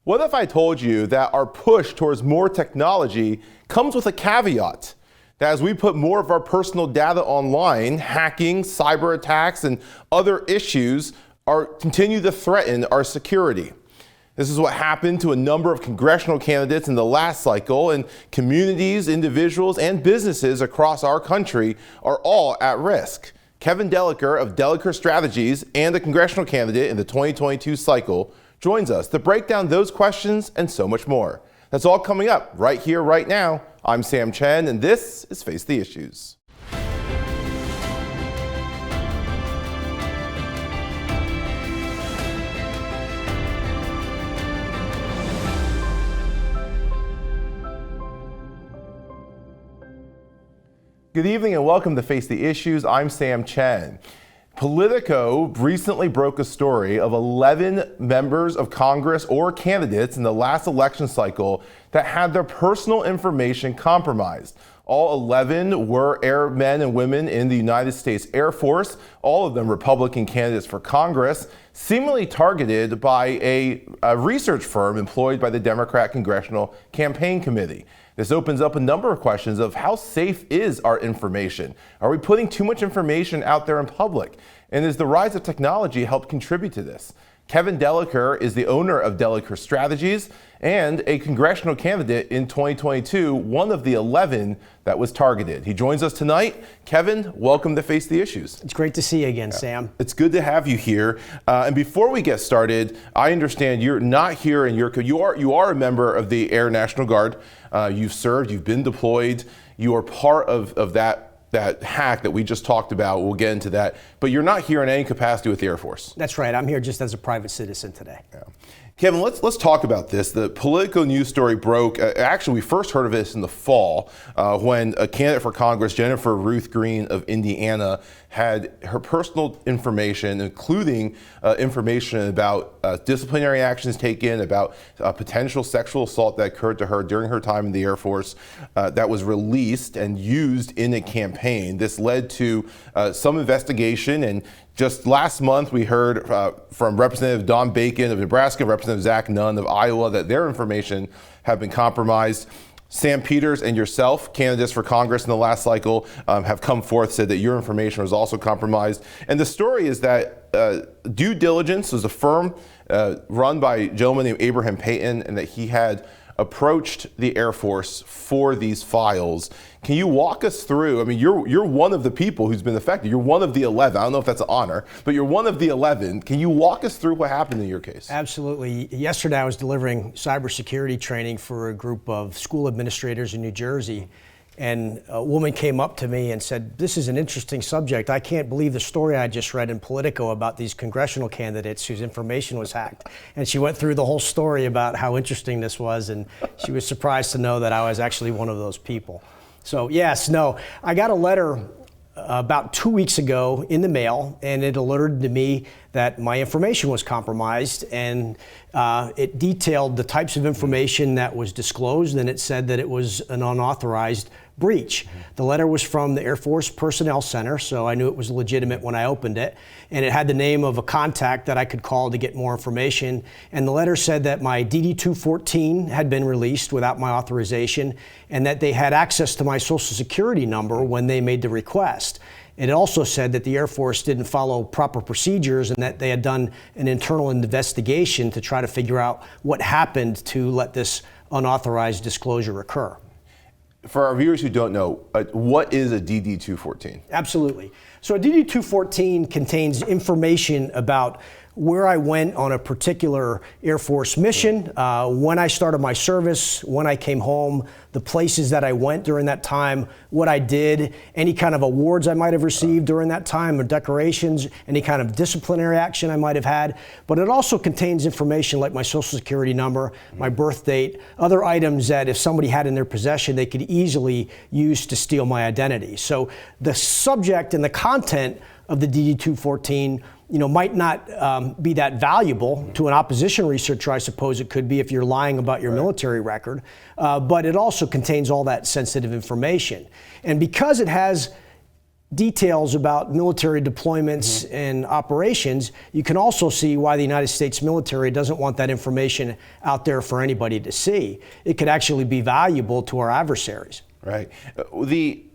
What if I told you that our push towards more technology comes with a caveat? That as we put more of our personal data online, hacking, cyber attacks, and other issues continue to threaten our security. This is what happened to a number of congressional candidates in the last cycle, and communities, individuals, and businesses across our country are all at risk. Kevin Dellicker of Dellicker Strategies and a congressional candidate in the 2022 cycle joins us to break down those questions and so much more. That's all coming up right here, right now. I'm Sam Chen, and this is Face the Issues. Good evening and welcome to Face the Issues. I'm Sam Chen. Politico recently broke a story of 11 members of Congress or candidates in the last election cycle that had their personal information compromised. All 11 were airmen and women in the United States Air Force, all of them Republican candidates for Congress, seemingly targeted by a research firm employed by the Democrat Congressional Campaign Committee. This opens up a number of questions of how safe is our information? Are we putting too much information out there in public? And does the rise of technology help contribute to this? Kevin Dellicker is the owner of Dellicker Strategies and a congressional candidate in 2022, one of the 11 that was targeted. He joins us tonight. Kevin, welcome to Face the Issues. It's great to see you again, Sam. It's good to have you here. And before we get started, I understand you're not here in your, you are a member of the Air National Guard. You've served, you've been deployed. You are part of that hack that we just talked about. We'll get into that. But you're not here in any capacity with the Air Force. That's right. I'm here just as a private citizen today. Yeah. Kevin, let's talk about this. The Politico news story broke. Actually, we first heard of this in the fall when a candidate for Congress, Jennifer Ruth Green of Indiana, had her personal information, including information about disciplinary actions taken, about potential sexual assault that occurred to her during her time in the Air Force, that was released and used in a campaign. This led to some investigation, and just last month we heard from Representative Don Bacon of Nebraska, Representative Zach Nunn of Iowa, that their information had been compromised. Sam Peters and yourself, candidates for Congress in the last cycle, have come forth, said that your information was also compromised. And the story is that Due Diligence was a firm run by a gentleman named Abraham Payton, and that he had approached the Air Force for these files. Can you walk us through? I mean, you're one of the people who's been affected. You're one of the 11. I don't know if that's an honor, but you're one of the 11. Can you walk us through what happened in your case? Absolutely. Yesterday, I was delivering cybersecurity training for a group of school administrators in New Jersey. And a woman came up to me and said, "This is an interesting subject. I can't believe the story I just read in Politico about these congressional candidates whose information was hacked." And she went through the whole story about how interesting this was, and she was surprised to know that I was actually one of those people. So yes, no, I got a letter about 2 weeks ago in the mail, and it alerted me that my information was compromised, and it detailed the types of information that was disclosed, and it said that it was an unauthorized breach. The letter was from the Air Force Personnel Center, so I knew it was legitimate when I opened it, and it had the name of a contact that I could call to get more information. And the letter said that my DD-214 had been released without my authorization, and that they had access to my Social Security number when they made the request. It also said that the Air Force didn't follow proper procedures and that they had done an internal investigation to try to figure out what happened to let this unauthorized disclosure occur. For our viewers who don't know, what is a DD-214? Absolutely. So a DD-214 contains information about where I went on a particular Air Force mission, when I started my service, when I came home, the places that I went during that time, what I did, any kind of awards I might have received during that time, or decorations, any kind of disciplinary action I might have had. But it also contains information like my Social Security number, my birth date, other items that if somebody had in their possession, they could easily use to steal my identity. So the subject and the content of the DD-214 might not be that valuable to an opposition researcher. I suppose it could be if you're lying about your military record, but it also contains all that sensitive information. And because it has details about military deployments and operations, you can also see why the United States military doesn't want that information out there for anybody to see. It could actually be valuable to our adversaries. Right.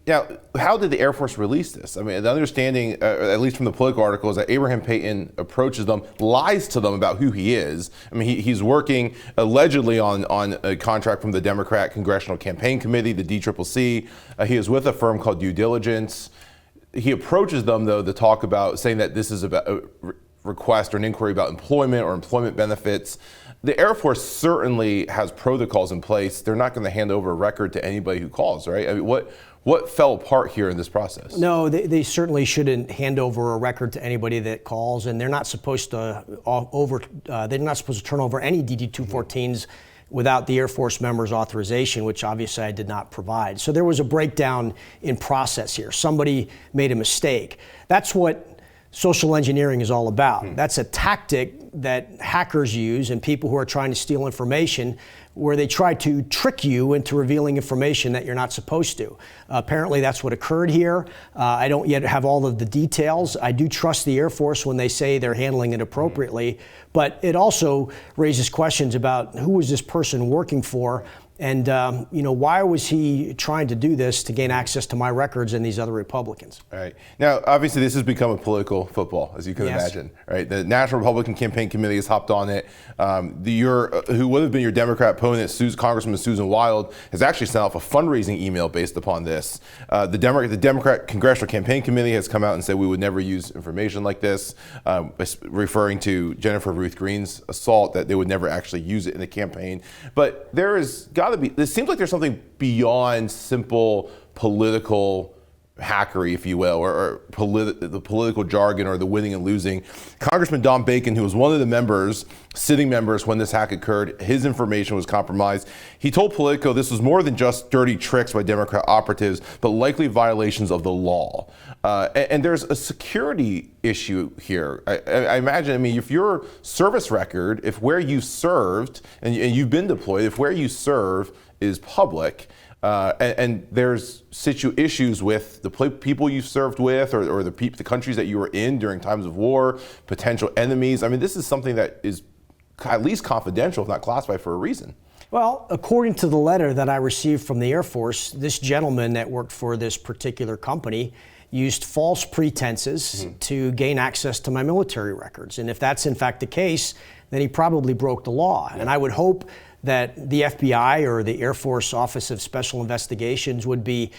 Now, how did the Air Force release this? I mean, the understanding, at least from the Politico article, is that Abraham Payton approaches them, lies to them about who he is. I mean, he's working allegedly on a contract from the Democrat Congressional Campaign Committee, the DCCC. He is with a firm called Due Diligence. He approaches them, though, to talk about, saying that this is about a request or an inquiry about employment or employment benefits. The Air Force certainly has protocols in place. They're not going to hand over a record to anybody who calls, right? I mean, what fell apart here in this process? No, they certainly shouldn't hand over a record to anybody that calls, and they're not supposed to turn over any DD-214s without the Air Force member's authorization, which obviously I did not provide. So there was a breakdown in process here. Somebody made a mistake. That's what social engineering is all about. That's a tactic that hackers use and people who are trying to steal information, where they try to trick you into revealing information that you're not supposed to. Apparently that's what occurred here. I don't yet have all of the details. I do trust the Air Force when they say they're handling it appropriately, but it also raises questions about who was this person working for, and why was he trying to do this to gain access to my records and these other Republicans? All right. Now, obviously, this has become a political football, as you can imagine. Right. The National Republican Campaign Committee has hopped on it. Who would have been your Democrat opponent, Congresswoman Susan Wild, has actually sent off a fundraising email based upon this. The Democrat Congressional Campaign Committee has come out and said we would never use information like this, referring to Jennifer Ruth Green's assault, that they would never actually use it in the campaign. But there is it seems like there's something beyond simple political hackery, if you will, or the political jargon or the winning and losing. Congressman Don Bacon, who was one of the sitting members when this hack occurred, his information was compromised. He told Politico this was more than just dirty tricks by Democrat operatives, but likely violations of the law. And there's a security issue here. I imagine, if your service record, if where you served, and you've been deployed, if where you serve is public, and there's issues with the people you served with, or the countries that you were in during times of war, potential enemies. This is something that is at least confidential, if not classified, for a reason. Well, according to the letter that I received from the Air Force, this gentleman that worked for this particular company used false pretenses to gain access to my military records. And if that's in fact the case, then he probably broke the law. And I would hope that the FBI or the Air Force Office of Special Investigations would be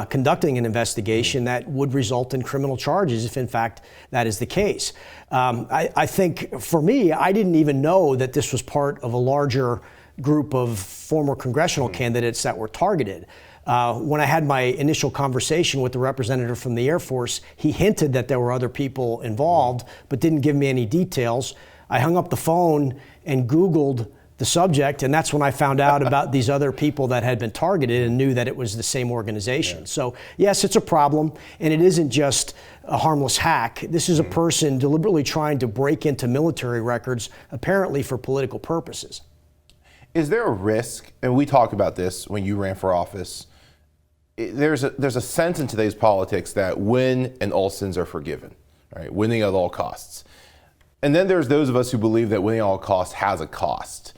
conducting an investigation that would result in criminal charges if in fact that is the case. I think for me, I didn't even know that this was part of a larger group of former congressional candidates that were targeted. When I had my initial conversation with the representative from the Air Force, he hinted that there were other people involved, but didn't give me any details. I hung up the phone and Googled the subject, and that's when I found out about these other people that had been targeted and knew that it was the same organization. So yes, it's a problem, and it isn't just a harmless hack. This is a person deliberately trying to break into military records, apparently for political purposes. Is there a risk, and we talked about this when you ran for office, there's a sense in today's politics that win and all sins are forgiven, right? Winning at all costs. And then there's those of us who believe that winning at all costs has a cost.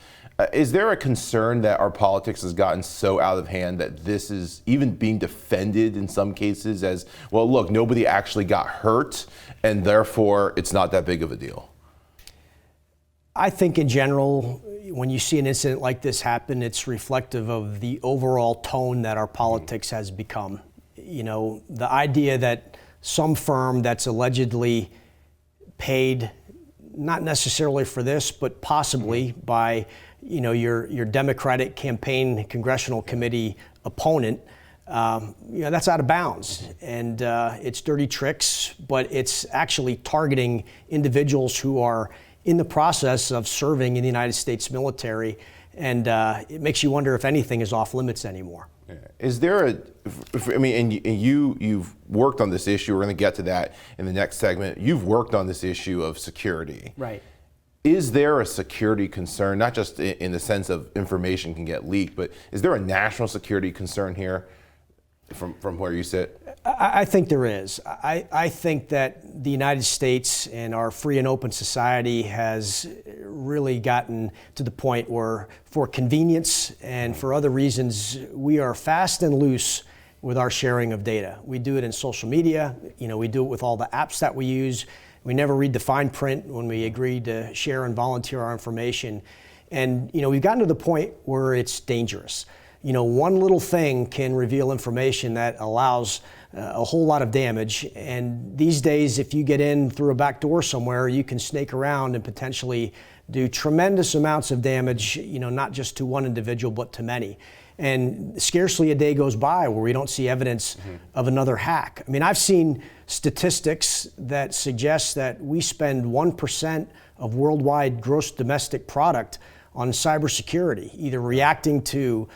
Is there a concern that our politics has gotten so out of hand that this is even being defended in some cases as, well, look, nobody actually got hurt, and therefore it's not that big of a deal? I think in general, when you see an incident like this happen, it's reflective of the overall tone that our politics has become. The idea that some firm that's allegedly paid, not necessarily for this, but possibly by your Democratic campaign congressional committee opponent, that's out of bounds. And it's dirty tricks, but it's actually targeting individuals who are in the process of serving in the United States military, and it makes you wonder if anything is off limits anymore. Is there you've worked on this issue, we're going to get to that in the next segment. You've worked on this issue of security. Right. Is there a security concern, not just in the sense of information can get leaked, but is there a national security concern here? from where you sit? I think there is. I think that the United States and our free and open society has really gotten to the point where, for convenience and for other reasons, we are fast and loose with our sharing of data. We do it in social media. We do it with all the apps that we use. We never read the fine print when we agree to share and volunteer our information. And we've gotten to the point where it's dangerous. One little thing can reveal information that allows a whole lot of damage. And these days, if you get in through a back door somewhere, you can snake around and potentially do tremendous amounts of damage, not just to one individual, but to many. And scarcely a day goes by where we don't see evidence of another hack. I mean, I've seen statistics that suggest that we spend 1% of worldwide gross domestic product on cybersecurity, either reacting to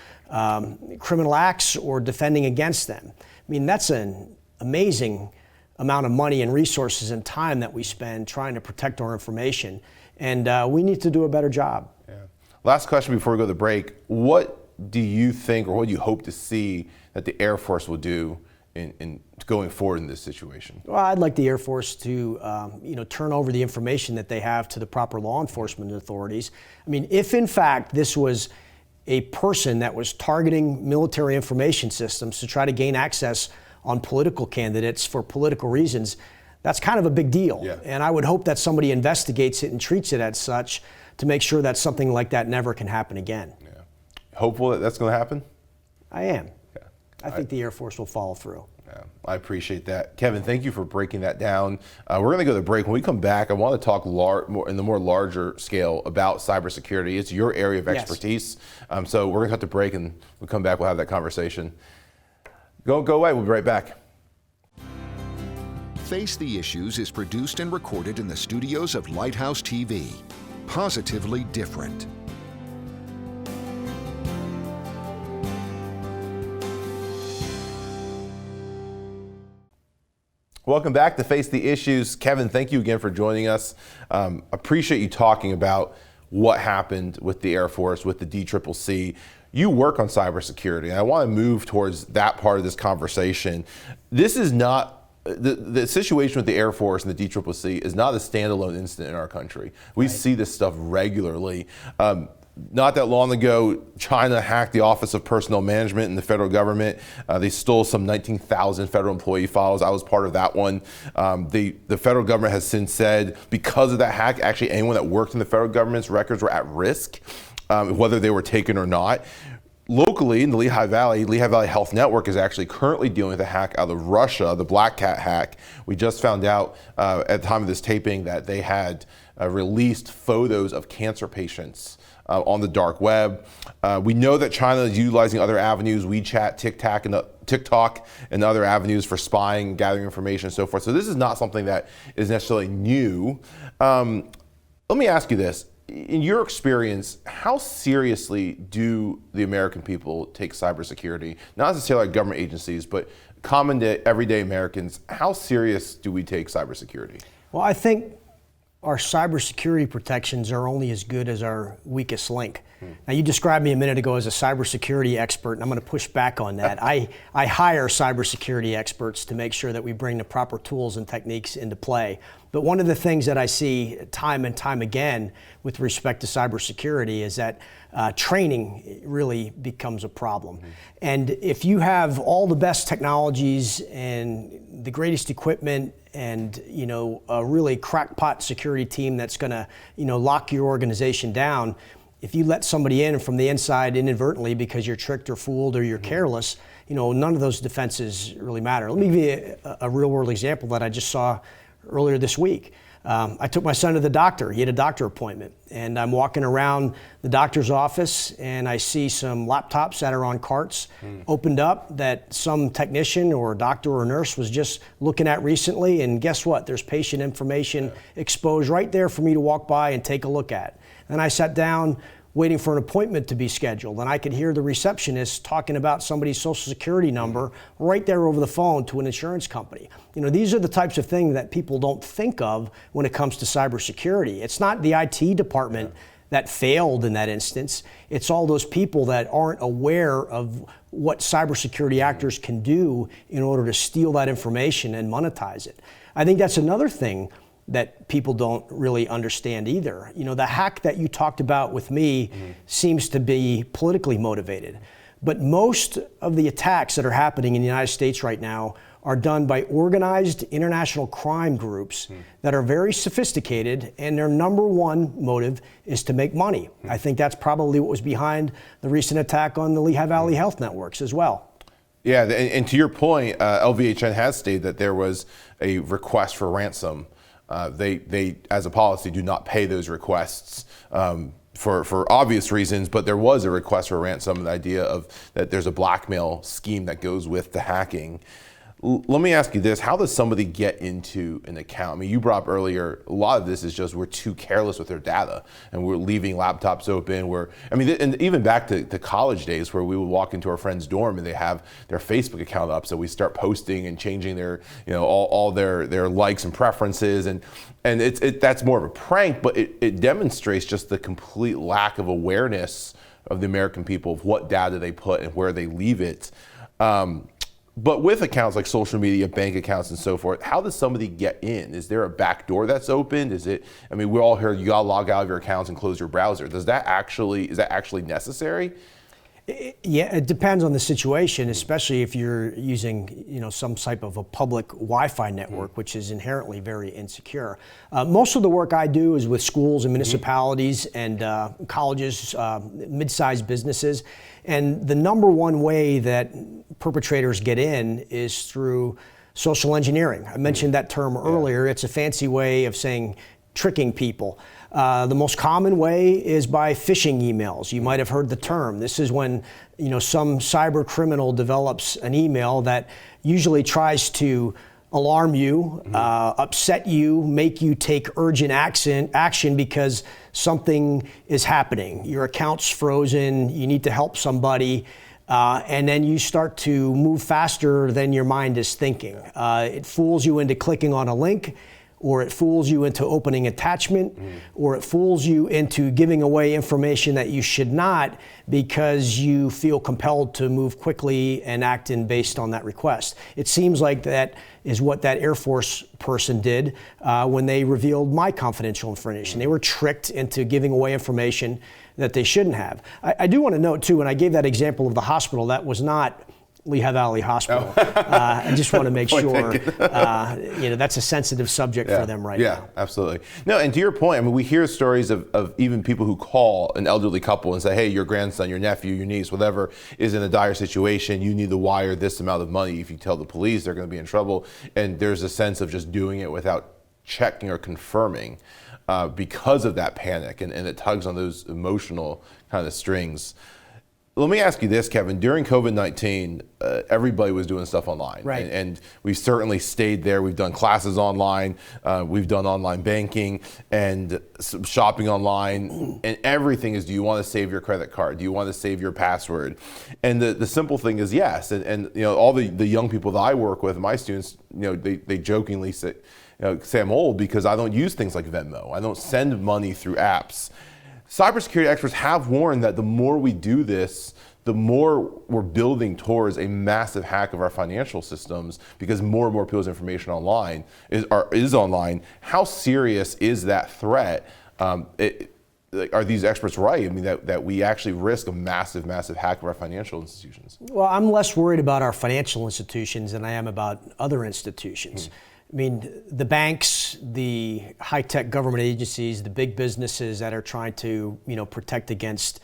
criminal acts or defending against them. I mean, that's an amazing amount of money and resources and time that we spend trying to protect our information. And we need to do a better job. Yeah. Last question before we go to the break. What do you think, or what do you hope to see that the Air Force will do in going forward in this situation? Well, I'd like the Air Force to turn over the information that they have to the proper law enforcement authorities. I mean, if in fact this was a person that was targeting military information systems to try to gain access on political candidates for political reasons, that's kind of a big deal. Yeah. And I would hope that somebody investigates it and treats it as such to make sure that something like that never can happen again. Yeah. Hopeful that that's going to happen? I am. Yeah. I think the Air Force will follow through. Yeah, I appreciate that. Kevin, thank you for breaking that down. We're going to go to the break. When we come back, I want to talk more in the more larger scale about cybersecurity. It's your area of expertise. Yes. So we're going to cut the break, and when we come back, we'll have that conversation. Go away. We'll be right back. Face the Issues is produced and recorded in the studios of Lighthouse TV. Positively different. Welcome back to Face the Issues. Kevin, thank you again for joining us. Appreciate you talking about what happened with the Air Force, with the DCCC. You work on cybersecurity, and I want to move towards that part of this conversation. This is not, the situation with the Air Force and the DCCC is not a standalone incident in our country. We see this stuff regularly. Not that long ago, China hacked the Office of Personnel Management in the federal government. They stole some 19,000 federal employee files. I was part of that one. The federal government has since said, because of that hack, actually anyone that worked in the federal government's records were at risk, whether they were taken or not. Locally in the Lehigh Valley Health Network is actually currently dealing with a hack out of Russia, the Black Cat hack. We just found out at the time of this taping that they had released photos of cancer patients on the dark web. We know that China is utilizing other avenues, WeChat, TikTok, and other avenues for spying, gathering information, and so forth. So this is not something that is necessarily new. Let me ask you this. In your experience, how seriously do the American people take cybersecurity? Not necessarily like government agencies, but common to everyday Americans. How serious do we take cybersecurity? Well, I think our cybersecurity protections are only as good as our weakest link. Now, you described me a minute ago as a cybersecurity expert, and I'm going to push back on that. I hire cybersecurity experts to make sure that we bring the proper tools and techniques into play. But one of the things that I see time and time again with respect to cybersecurity is that training really becomes a problem. And if you have all the best technologies and the greatest equipment and a really crackpot security team that's going to lock your organization down, if you let somebody in from the inside inadvertently because you're tricked or fooled or you're careless, none of those defenses really matter. Let me give you a real world example that I just saw earlier this week. I took my son to the doctor. He had a doctor appointment, and I'm walking around the doctor's office and I see some laptops that are on carts opened up that some technician or doctor or nurse was just looking at recently, and guess what? There's patient information exposed right there for me to walk by and take a look at. And I sat down waiting for an appointment to be scheduled, and I could hear the receptionist talking about somebody's social security number right there over the phone to an insurance company. These are the types of things that people don't think of when it comes to cybersecurity. It's not the IT department that failed in that instance. It's all those people that aren't aware of what cybersecurity actors can do in order to steal that information and monetize it. I think that's another thing that people don't really understand either. You know, the hack that you talked about with me seems to be politically motivated. But most of the attacks that are happening in the United States right now are done by organized international crime groups that are very sophisticated, and their number one motive is to make money. I think that's probably what was behind the recent attack on the Lehigh Valley Health Networks as well. Yeah, and to your point, LVHN has stated that there was a request for ransom. They, as a policy, do not pay those requests for obvious reasons, but there was a request for ransom, the idea of that there's a blackmail scheme that goes with the hacking. Let me ask you this, how does somebody get into an account? I mean, you brought up earlier, a lot of this is just we're too careless with their data and we're leaving laptops open. And even back to college days where we would walk into our friend's dorm and they have their Facebook account up, so we start posting and changing their, all their likes and preferences, and that's more of a prank, but it demonstrates just the complete lack of awareness of the American people of what data they put and where they leave it. But with accounts like social media, bank accounts, and so forth, how does somebody get in? Is there a back door that's opened? We all hear you gotta log out of your accounts and close your browser. Is that actually necessary? Yeah, it depends on the situation, especially if you're using, some type of a public Wi-Fi network, which is inherently very insecure. Most of the work I do is with schools and municipalities and colleges, mid-sized businesses, and the number one way that perpetrators get in is through social engineering. I mentioned that term earlier. It's a fancy way of saying tricking people. The most common way is by phishing emails. You might have heard the term. This is when some cyber criminal develops an email that usually tries to alarm you, upset you, make you take urgent action because something is happening. Your account's frozen, you need to help somebody, and then you start to move faster than your mind is thinking. It fools you into clicking on a link, or it fools you into opening attachment, or it fools you into giving away information that you should not because you feel compelled to move quickly and act in based on that request. It seems like that is what that Airforce person did when they revealed my confidential information. They were tricked into giving away information that they shouldn't have. I do want to note too, when I gave that example of the hospital, that was not Lehigh Valley Hospital. I just want to make sure, that's a sensitive subject for them right now. Yeah, absolutely. No, and to your point, we hear stories of even people who call an elderly couple and say, hey, your grandson, your nephew, your niece, whatever, is in a dire situation. You need to wire this amount of money. If you tell the police, they're going to be in trouble. And there's a sense of just doing it without checking or confirming because of that panic, and it tugs on those emotional kind of strings. Let me ask you this, Kevin. During COVID-19, everybody was doing stuff online. Right. And we've certainly stayed there. We've done classes online. We've done online banking and shopping online. And everything is, do you want to save your credit card? Do you want to save your password? And the simple thing is yes. And all the young people that I work with, my students, they jokingly say I'm old because I don't use things like Venmo. I don't send money through apps. Cybersecurity experts have warned that the more we do this, the more we're building towards a massive hack of our financial systems because more and more people's information online is online. How serious is that threat? Are these experts right? That we actually risk a massive, massive hack of our financial institutions? Well, I'm less worried about our financial institutions than I am about other institutions. The banks, the high-tech government agencies, the big businesses that are trying to, protect against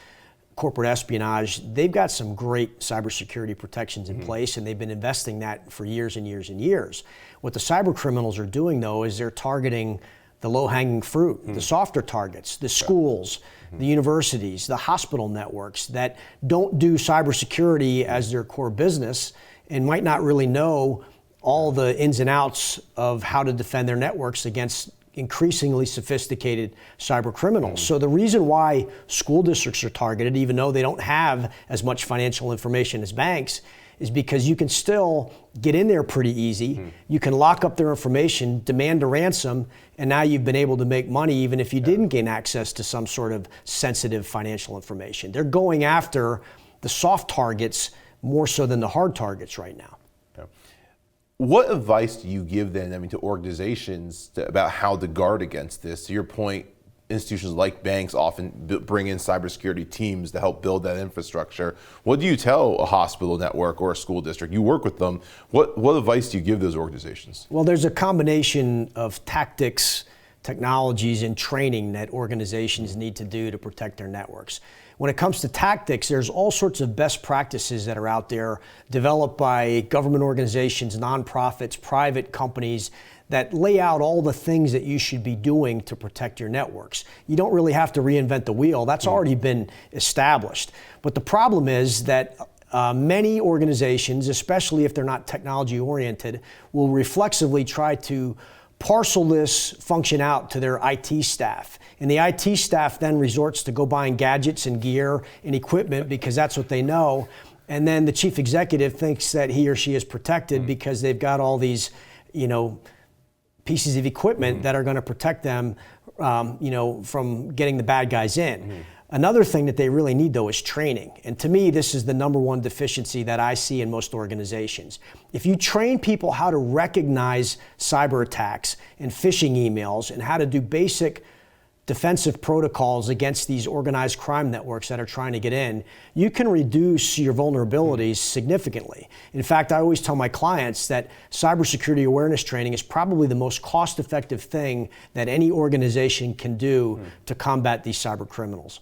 corporate espionage, they've got some great cybersecurity protections in place, and they've been investing that for years and years and years. What the cyber criminals are doing, though, is they're targeting the low-hanging fruit, the softer targets, the schools, the universities, the hospital networks that don't do cybersecurity as their core business and might not really know all the ins and outs of how to defend their networks against increasingly sophisticated cyber criminals. So the reason why school districts are targeted, even though they don't have as much financial information as banks, is because you can still get in there pretty easy. You can lock up their information, demand a ransom, and now you've been able to make money even if you didn't gain access to some sort of sensitive financial information. They're going after the soft targets more so than the hard targets right now. What advice do you give then, to organizations about how to guard against this? To your point, institutions like banks often bring in cybersecurity teams to help build that infrastructure. What do you tell a hospital network or a school district? You work with them. What advice do you give those organizations? Well, there's a combination of tactics, technologies, and training that organizations need to do to protect their networks. When it comes to tactics, there's all sorts of best practices that are out there developed by government organizations, nonprofits, private companies that lay out all the things that you should be doing to protect your networks. You don't really have to reinvent the wheel. That's already been established. But the problem is that many organizations, especially if they're not technology oriented, will reflexively try to parcel this function out to their IT staff. And the IT staff then resorts to go buying gadgets and gear and equipment because that's what they know. And then the chief executive thinks that he or she is protected because they've got all these, pieces of equipment that are going to protect them, from getting the bad guys in. Another thing that they really need, though, is training. And to me, this is the number one deficiency that I see in most organizations. If you train people how to recognize cyber attacks and phishing emails and how to do basic defensive protocols against these organized crime networks that are trying to get in, you can reduce your vulnerabilities significantly. In fact, I always tell my clients that cybersecurity awareness training is probably the most cost-effective thing that any organization can do to combat these cyber criminals.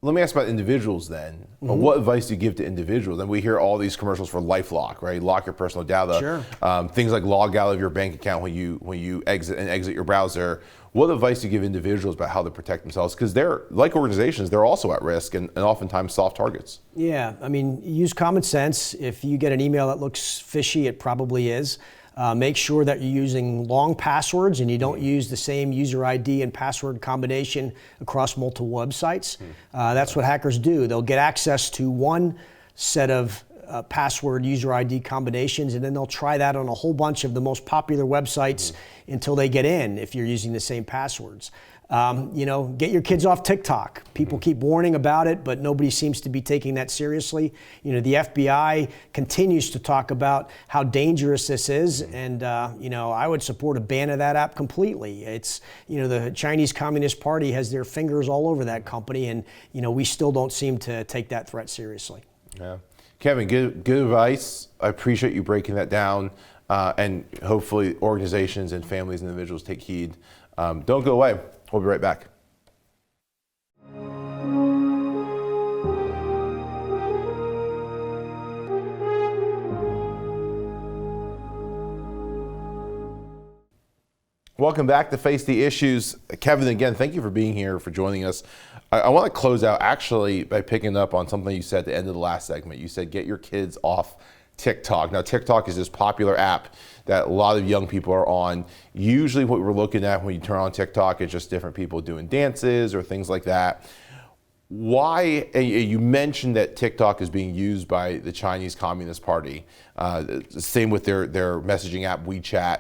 Let me ask about individuals then. What advice do you give to individuals? And we hear all these commercials for LifeLock, right? Lock your personal data. Sure. Things like log out of your bank account when you exit your browser. What advice do you give individuals about how to protect themselves? Because they're, like organizations, they're also at risk and oftentimes soft targets. Yeah, use common sense. If you get an email that looks fishy, it probably is. Make sure that you're using long passwords and you don't use the same user ID and password combination across multiple websites. That's what hackers do. They'll get access to one set of password user ID combinations, and then they'll try that on a whole bunch of the most popular websites until they get in if you're using the same passwords. Get your kids off TikTok. People keep warning about it, but nobody seems to be taking that seriously. The FBI continues to talk about how dangerous this is, and I would support a ban of that app completely. It's, the Chinese Communist Party has their fingers all over that company, and we still don't seem to take that threat seriously. Yeah. Kevin, good advice. I appreciate you breaking that down, and hopefully organizations and families and individuals take heed. Don't go away. We'll be right back. Welcome back to Face the Issues. Kevin, again, thank you for being here, for joining us. I want to close out actually by picking up on something you said at the end of the last segment. You said get your kids off TikTok. Now, TikTok is this popular app that a lot of young people are on. Usually what we're looking at when you turn on TikTok is just different people doing dances or things like that. Why, you mentioned that TikTok is being used by the Chinese Communist Party, same with their messaging app WeChat.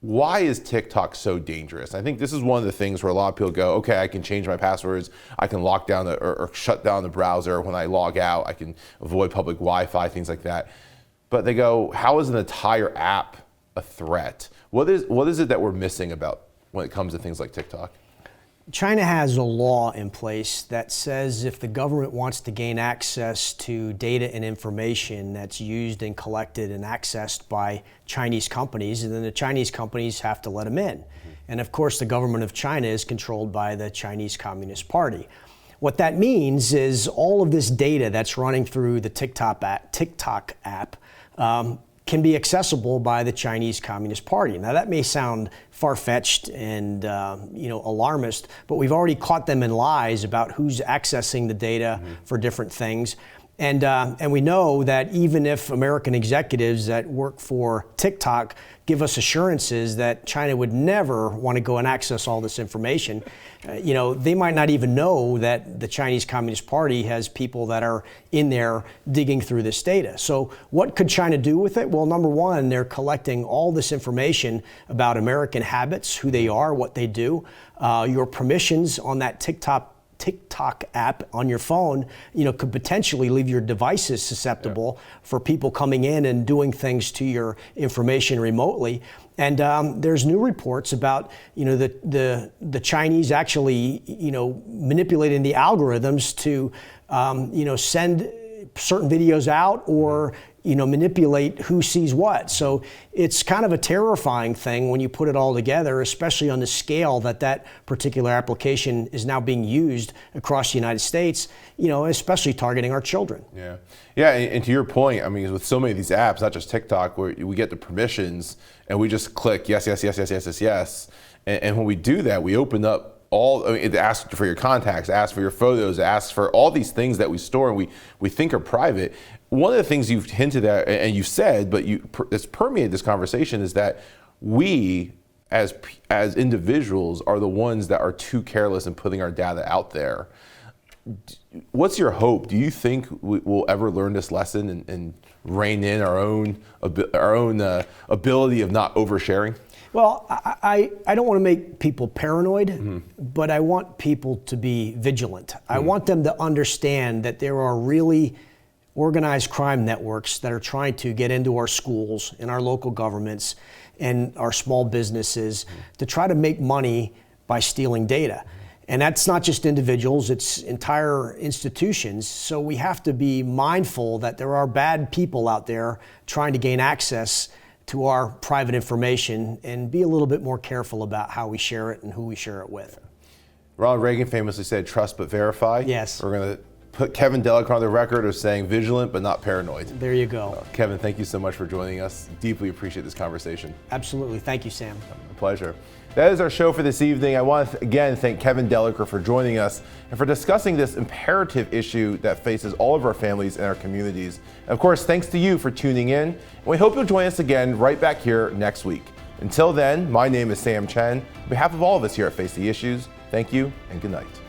Why is TikTok so dangerous? I think this is one of the things where a lot of people go, okay, I can change my passwords, I can lock down or shut down the browser when I log out, I can avoid public Wi-Fi, things like that. But they go, how is an entire app a threat? What is it that we're missing about when it comes to things like TikTok? China has a law in place that says if the government wants to gain access to data and information that's used and collected and accessed by Chinese companies, then the Chinese companies have to let them in. And of course, the government of China is controlled by the Chinese Communist Party. What that means is all of this data that's running through the TikTok app can be accessible by the Chinese Communist Party. Now that may sound far-fetched and alarmist, but we've already caught them in lies about who's accessing the data for different things. And we know that even if American executives that work for TikTok give us assurances that China would never want to go and access all this information, they might not even know that the Chinese Communist Party has people that are in there digging through this data. So what could China do with it? Well, number one, they're collecting all this information about American habits, who they are, what they do, your permissions on that TikTok app on your phone, could potentially leave your devices susceptible for people coming in and doing things to your information remotely. And there's new reports about, the Chinese actually, manipulating the algorithms to, send certain videos out or manipulate who sees what. So it's kind of a terrifying thing when you put it all together, especially on the scale that particular application is now being used across the United States, especially targeting our children. Yeah, and to your point, I mean, with so many of these apps, not just TikTok, where we get the permissions and we just click yes. And when we do that, we open up it asks for your contacts, asks for your photos, asks for all these things that we store and we think are private. One of the things you've hinted at and you said, but it's permeated this conversation, is that we as individuals are the ones that are too careless in putting our data out there. What's your hope? Do you think we'll ever learn this lesson and rein in our own ability of not oversharing? Well, I don't want to make people paranoid, but I want people to be vigilant. I want them to understand that there are really organized crime networks that are trying to get into our schools and our local governments and our small businesses to try to make money by stealing data. And that's not just individuals, it's entire institutions. So we have to be mindful that there are bad people out there trying to gain access to our private information and be a little bit more careful about how we share it and who we share it with. Ronald Reagan famously said, "Trust but verify." Yes. We're going to put Kevin Dellicker on the record of saying vigilant but not paranoid. There you go. Kevin, thank you so much for joining us. Deeply appreciate this conversation. Absolutely. Thank you, Sam. A pleasure. That is our show for this evening. I want to again thank Kevin Dellicker for joining us and for discussing this imperative issue that faces all of our families and our communities. And of course, thanks to you for tuning in. And we hope you'll join us again right back here next week. Until then, my name is Sam Chen. On behalf of all of us here at Face the Issues, thank you and good night.